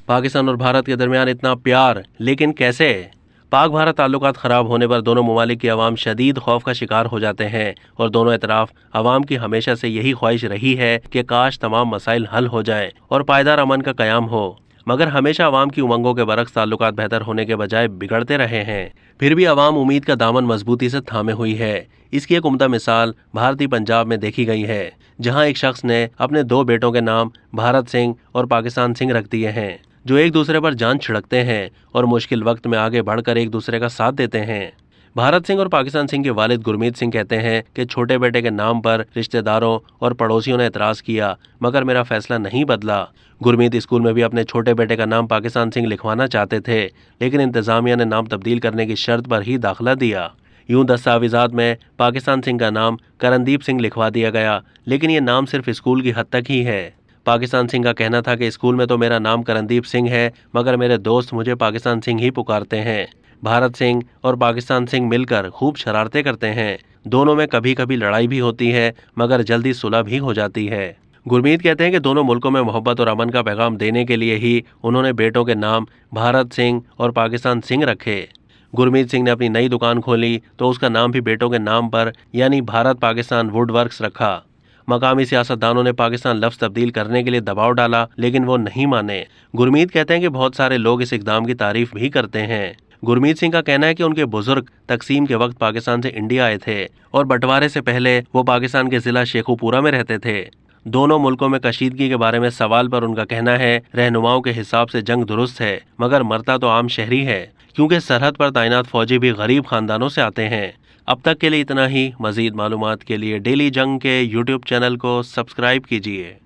पाकिस्तान और भारत के दरमियान इतना प्यार, लेकिन कैसे? पाक भारत ताल्लुकात ख़राब होने पर दोनों ममालिक की आवाम शदीद खौफ का शिकार हो जाते हैं और दोनों इतराफ़ आवाम की हमेशा से यही ख्वाहिश रही है कि काश तमाम मसाइल हल हो जाएं और पायदार अमन का क़याम हो, मगर हमेशा आवाम की उमंगों के बरक्स ताल्लुकात बेहतर होने के बजाय बिगड़ते रहे हैं। फिर भी आवाम उम्मीद का दामन मजबूती से थामे हुई है। इसकी एक उम्दा मिसाल भारतीय पंजाब में देखी गई है, जहाँ एक शख्स ने अपने 2 बेटों के नाम भारत सिंह और पाकिस्तान सिंह रख दिए हैं, जो एक दूसरे पर जान छिड़कते हैं और मुश्किल वक्त में आगे बढ़कर एक दूसरे का साथ देते हैं। भारत सिंह और पाकिस्तान सिंह के वालिद गुरमीत सिंह कहते हैं कि छोटे बेटे के नाम पर रिश्तेदारों और पड़ोसियों ने एतराज़ किया, मगर मेरा फैसला नहीं बदला। गुरमीत स्कूल में भी अपने छोटे बेटे का नाम पाकिस्तान सिंह लिखवाना चाहते थे, लेकिन इंतज़ामिया ने नाम तब्दील करने की शर्त पर ही दाखिला दिया। यूं दस्तावेज़ात में पाकिस्तान सिंह का नाम करणदीप सिंह लिखवा दिया गया, लेकिन ये नाम सिर्फ स्कूल की हद तक ही है। पाकिस्तान सिंह का कहना था कि स्कूल में तो मेरा नाम करणदीप सिंह है, मगर मेरे दोस्त मुझे पाकिस्तान सिंह ही पुकारते हैं। भारत सिंह और पाकिस्तान सिंह मिलकर खूब शरारतें करते हैं। दोनों में कभी कभी लड़ाई भी होती है, मगर जल्दी सुलह भी हो जाती है। गुरमीत कहते हैं कि दोनों मुल्कों में मोहब्बत और अमन का पैगाम देने के लिए ही उन्होंने बेटों के नाम भारत सिंह और पाकिस्तान सिंह रखे। गुरमीत सिंह ने अपनी नई दुकान खोली तो उसका नाम भी बेटों के नाम पर यानी भारत पाकिस्तान वुड वर्क्स रखा। मकामी सियासतदानों ने पाकिस्तान लफ्ज़ तब्दील करने के लिए दबाव डाला, लेकिन वो नहीं माने। गुरमीत कहते हैं कि बहुत सारे लोग इस इक़दाम की तारीफ भी करते हैं। गुरमीत सिंह का कहना है कि उनके बुजुर्ग तकसीम के वक्त पाकिस्तान से इंडिया आए थे और बंटवारे से पहले वो पाकिस्तान के ज़िला शेखुपुरा में रहते थे। दोनों मुल्कों में कशीदगी के बारे में सवाल पर उनका कहना है, रहनुमाओं के हिसाब से जंग दुरुस्त है, मगर मरता तो आम शहरी है, क्योंकि सरहद पर तैनात फौजी भी गरीब खानदानों से आते हैं। अब तक के लिए इतना ही। मज़ीद मालूमात के लिए डेली जंग के यूट्यूब चैनल को सब्सक्राइब कीजिए।